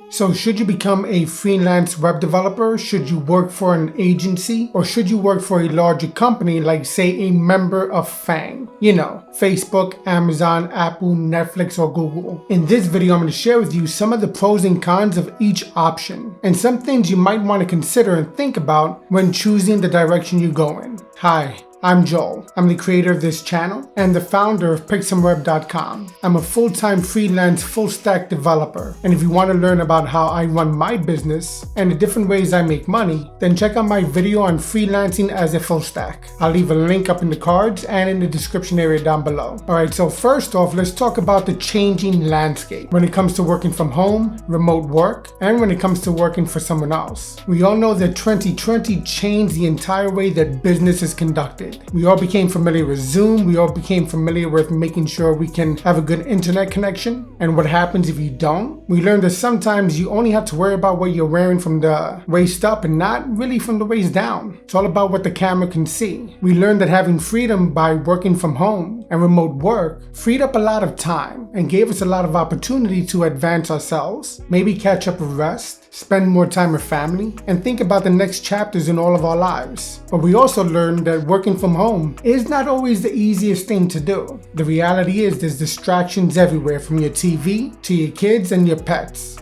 So should you become a freelance web developer? Should you work for an agency? Or should you work for a larger company like, say, a member of FAANG? You know, Facebook, Amazon, Apple, Netflix, or Google. In this video, I'm going to share with you some of the pros and cons of each option and some things you might want to consider and think about when choosing the direction you go in. Hi. I'm Joel. I'm the creator of this channel and the founder of PixSomeWeb.com. I'm a full-time freelance full-stack developer. And if you want to learn about how I run my business and the different ways I make money, then check out my video on freelancing as a full stack. I'll leave a link up in the cards and in the description area down below. Alright, so first off, let's talk about the changing landscape when it comes to working from home, remote work, and when it comes to working for someone else. We all know that 2020 changed the entire way that business is conducted. We all became familiar with Zoom. We all became familiar with making sure we can have a good internet connection. And what happens if you don't? We learned that sometimes you only have to worry about what you're wearing from the waist up and not really from the waist down. It's all about what the camera can see. We learned that having freedom by working from home and remote work freed up a lot of time and gave us a lot of opportunity to advance ourselves, maybe catch up with rest, spend more time with family, and think about the next chapters in all of our lives. But we also learned that working from home is not always the easiest thing to do. The reality is there's distractions everywhere, from your TV to your kids and your pets.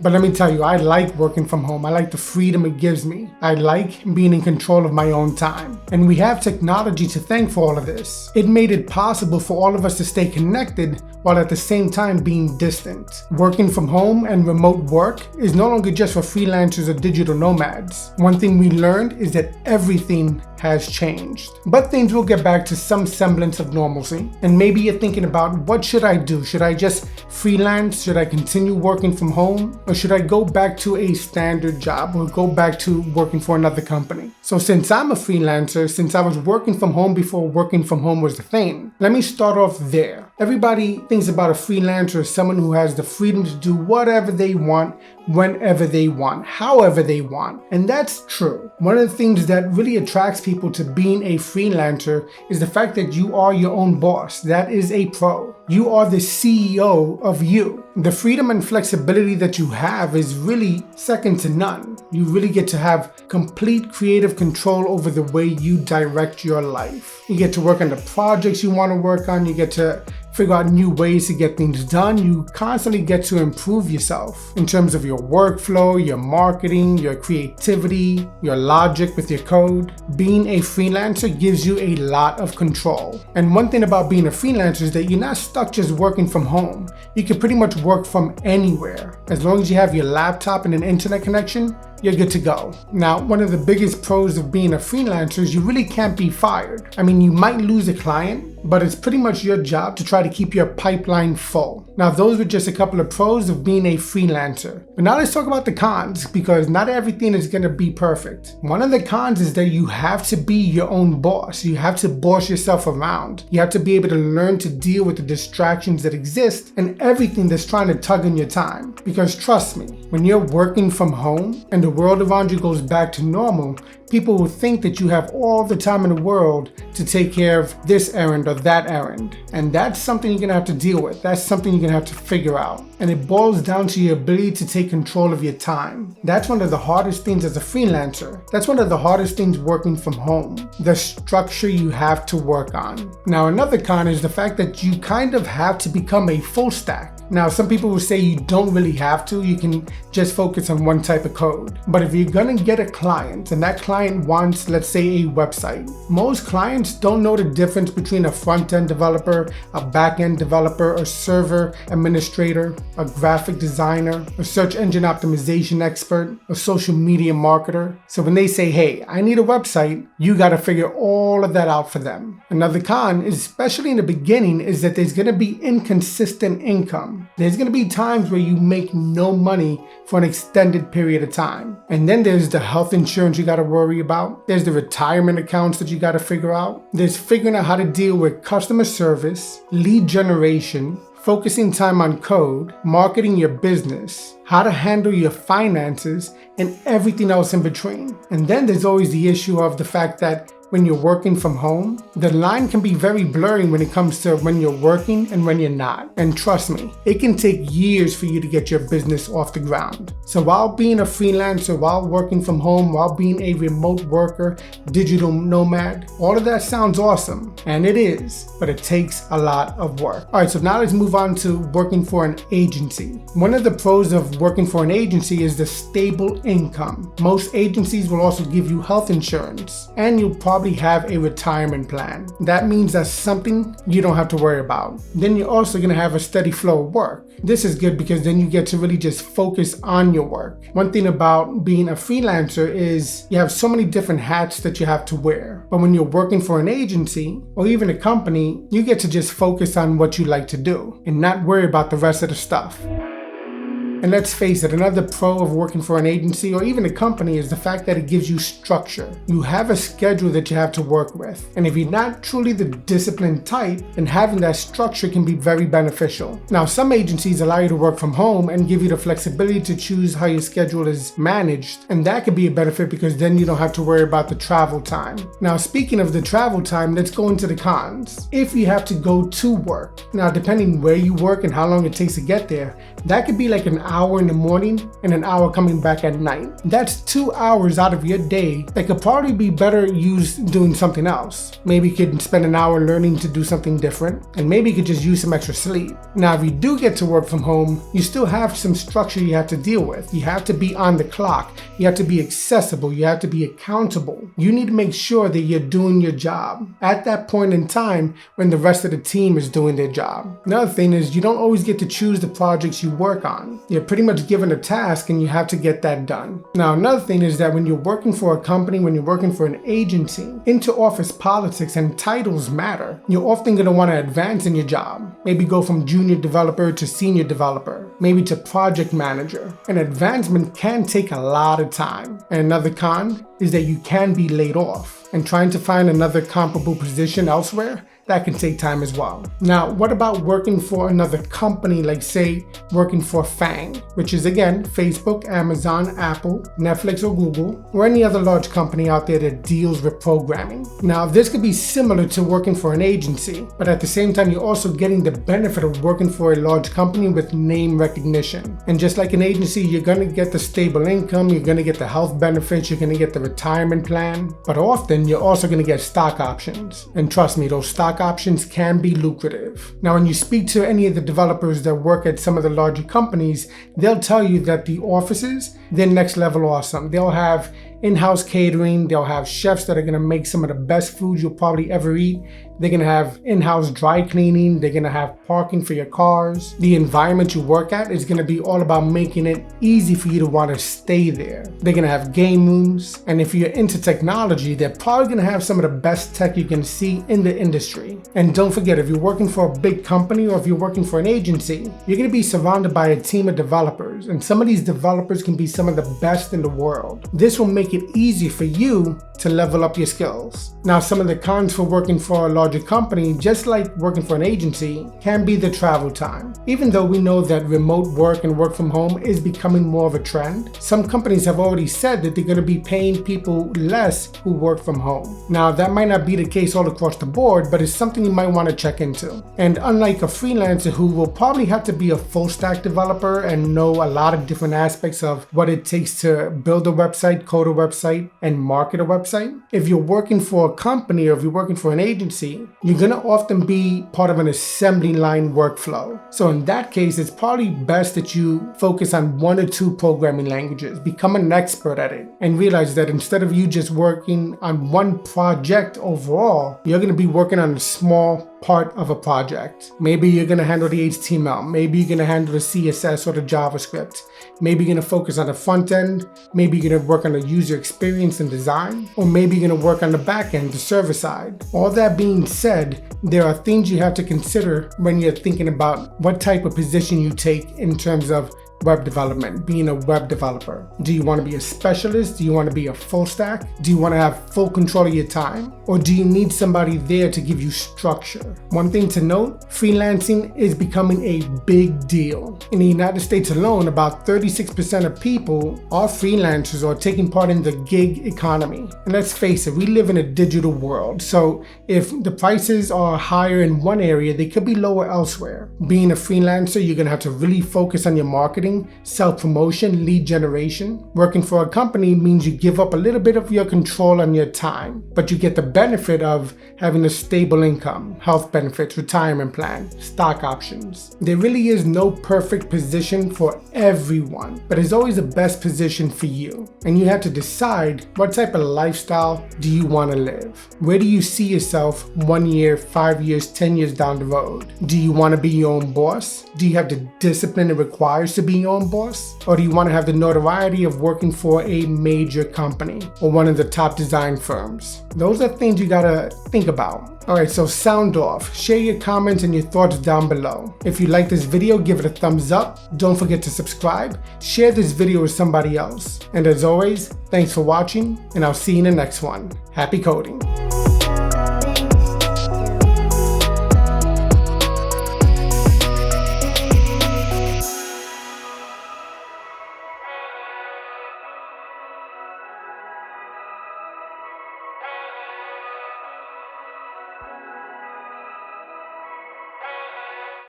But let me tell you, I like working from home. I like the freedom it gives me. I like being in control of my own time. And we have technology to thank for all of this. It made it possible for all of us to stay connected while at the same time being distant. Working from home and remote work is no longer just for freelancers or digital nomads. One thing we learned is that everything has changed. But things will get back to some semblance of normalcy. And maybe you're thinking about, what should I do? Should I just freelance? Should I continue working from home? Or should I go back to a standard job or go back to working for another company? So since I'm a freelancer, since I was working from home before working from home was the thing, let me start off there. Everybody thinks about a freelancer as someone who has the freedom to do whatever they want, whenever they want, however they want. And that's true. One of the things that really attracts people to being a freelancer is the fact that you are your own boss. That is a pro. You are the CEO of you. The freedom and flexibility that you have is really second to none. You really get to have complete creative control over the way you direct your life. You get to work on the projects you want to work on. You get to figure out new ways to get things done. You constantly get to improve yourself in terms of your workflow, your marketing, your creativity, your logic with your code. Being a freelancer gives you a lot of control. And one thing about being a freelancer is that you're not stuck just working from home. You can pretty much work from anywhere. As long as you have your laptop and an internet connection, you're good to go. Now, one of the biggest pros of being a freelancer is you really can't be fired. I mean, you might lose a client, but it's pretty much your job to try to keep your pipeline full. Now, those were just a couple of pros of being a freelancer. But now let's talk about the cons, because not everything is going to be perfect. One of the cons is that you have to be your own boss. You have to boss yourself around. You have to be able to learn to deal with the distractions that exist and everything that's trying to tug on your time. Because trust me, when you're working from home and the world around you goes back to normal, people will think that you have all the time in the world to take care of this errand or that errand. And that's something you're going to have to deal with. That's something you're going to have to figure out. And it boils down to your ability to take control of your time. That's one of the hardest things as a freelancer. That's one of the hardest things working from home. The structure you have to work on. Now, another con is the fact that you kind of have to become a full stack. Now, some people will say you don't really have to. You can just focus on one type of code. But if you're going to get a client and that client wants, let's say, a website, most clients don't know the difference between a front-end developer, a back-end developer, a server administrator, a graphic designer, a search engine optimization expert, a social media marketer. So when they say, hey, I need a website, you got to figure all of that out for them. Another con, especially in the beginning, is that there's going to be inconsistent income. There's going to be times where you make no money for an extended period of time. And then there's the health insurance you got to worry about. There's the retirement accounts that you got to figure out. There's figuring out how to deal with customer service, lead generation, focusing time on code, marketing your business, how to handle your finances, and everything else in between. And then there's always the issue of the fact that when you're working from home, the line can be very blurry when it comes to when you're working and when you're not. And trust me, it can take years for you to get your business off the ground. So while being a freelancer, while working from home, while being a remote worker, digital nomad, all of that sounds awesome. And it is, but it takes a lot of work. All right, so now let's move on to working for an agency. One of the pros of working for an agency is the stable income. Most agencies will also give you health insurance, and you'll probably have a retirement plan. That means that's something you don't have to worry about. Then you're also going to have a steady flow of work. This is good because then you get to really just focus on your work. One thing about being a freelancer is you have so many different hats that you have to wear. But when you're working for an agency or even a company, you get to just focus on what you like to do and not worry about the rest of the stuff. And let's face it, another pro of working for an agency or even a company is the fact that it gives you structure. You have a schedule that you have to work with. And if you're not truly the disciplined type, then having that structure can be very beneficial. Now, some agencies allow you to work from home and give you the flexibility to choose how your schedule is managed. And that could be a benefit because then you don't have to worry about the travel time. Now, speaking of the travel time, let's go into the cons. If you have to go to work, now depending where you work and how long it takes to get there, that could be like an hour in the morning and an hour coming back at night. That's 2 hours out of your day that could probably be better used doing something else. Maybe you could spend an hour learning to do something different, and maybe you could just use some extra sleep. Now, if you do get to work from home, you still have some structure you have to deal with. You have to be on the clock. You have to be accessible. You have to be accountable. You need to make sure that you're doing your job at that point in time when the rest of the team is doing their job. Another thing is you don't always get to choose the projects you work on. You're pretty much given a task and you have to get that done. Now, another thing is that when you're working for a company, when you're working for an agency, inter-office politics and titles matter. You're often going to want to advance in your job. Maybe go from junior developer to senior developer, maybe to project manager. And advancement can take a lot of time. And another con is that you can be laid off. And trying to find another comparable position elsewhere, that can take time as well. Now, what about working for another company, like say working for FAANG, which is again, Facebook, Amazon, Apple, Netflix or Google, or any other large company out there that deals with programming. Now, this could be similar to working for an agency, but at the same time, you're also getting the benefit of working for a large company with name recognition. And just like an agency, you're gonna get the stable income, you're gonna get the health benefits, you're gonna get the retirement plan, but often you're also gonna get stock options. And trust me, those stock options can be lucrative. Now, when you speak to any of the developers that work at some of the larger companies, they'll tell you that the offices, they're next level awesome. They'll have in-house catering, they'll have chefs that are gonna make some of the best food you'll probably ever eat. They're gonna have in-house dry cleaning, they're gonna have parking for your cars. The environment you work at is gonna be all about making it easy for you to wanna stay there. They're gonna have game rooms, and if you're into technology, they're probably gonna have some of the best tech you can see in the industry. And don't forget, if you're working for a big company or if you're working for an agency, you're gonna be surrounded by a team of developers, and some of these developers can be some of the best in the world. This will make it easy for you to level up your skills. Now, some of the cons for working for a larger company, just like working for an agency, can be the travel time. Even though we know that remote work and work from home is becoming more of a trend, some companies have already said that they're going to be paying people less who work from home. Now, that might not be the case all across the board, but it's something you might want to check into. And unlike a freelancer who will probably have to be a full stack developer and know a lot of different aspects of what it takes to build a website, code a website, and market a website, if you're working for a company or if you're working for an agency, you're going to often be part of an assembly line workflow. So in that case, it's probably best that you focus on 1 or 2 programming languages, become an expert at it, and realize that instead of you just working on one project overall, you're going to be working on a small part of a project. Maybe you're going to handle the HTML. Maybe you're going to handle the CSS or the JavaScript. Maybe you're going to focus on the front end. Maybe you're going to work on the user experience and design. Or maybe you're going to work on the back end, the server side. All that being said, there are things you have to consider when you're thinking about what type of position you take in terms of web development, being a web developer? Do you want to be a specialist? Do you want to be a full stack? Do you want to have full control of your time? Or do you need somebody there to give you structure? One thing to note, freelancing is becoming a big deal. In the United States alone, about 36% of people are freelancers or taking part in the gig economy. And let's face it, we live in a digital world. So if the prices are higher in one area, they could be lower elsewhere. Being a freelancer, you're going to have to really focus on your marketing, self-promotion, lead generation. Working for a company means you give up a little bit of your control on your time, but you get the benefit of having a stable income, health benefits, retirement plan, stock options. There really is no perfect position for everyone, but there's always the best position for you. And you have to decide what type of lifestyle do you want to live? Where do you see yourself 1 year, 5 years, 10 years down the road? Do you want to be your own boss? Do you have the discipline it requires to be your own boss? Or do you want to have the notoriety of working for a major company or one of the top design firms? Those are things you gotta think about. Alright, so sound off. Share your comments and your thoughts down below. If you like this video, give it a thumbs up. Don't forget to subscribe. Share this video with somebody else. And as always, thanks for watching, and I'll see you in the next one. Happy coding.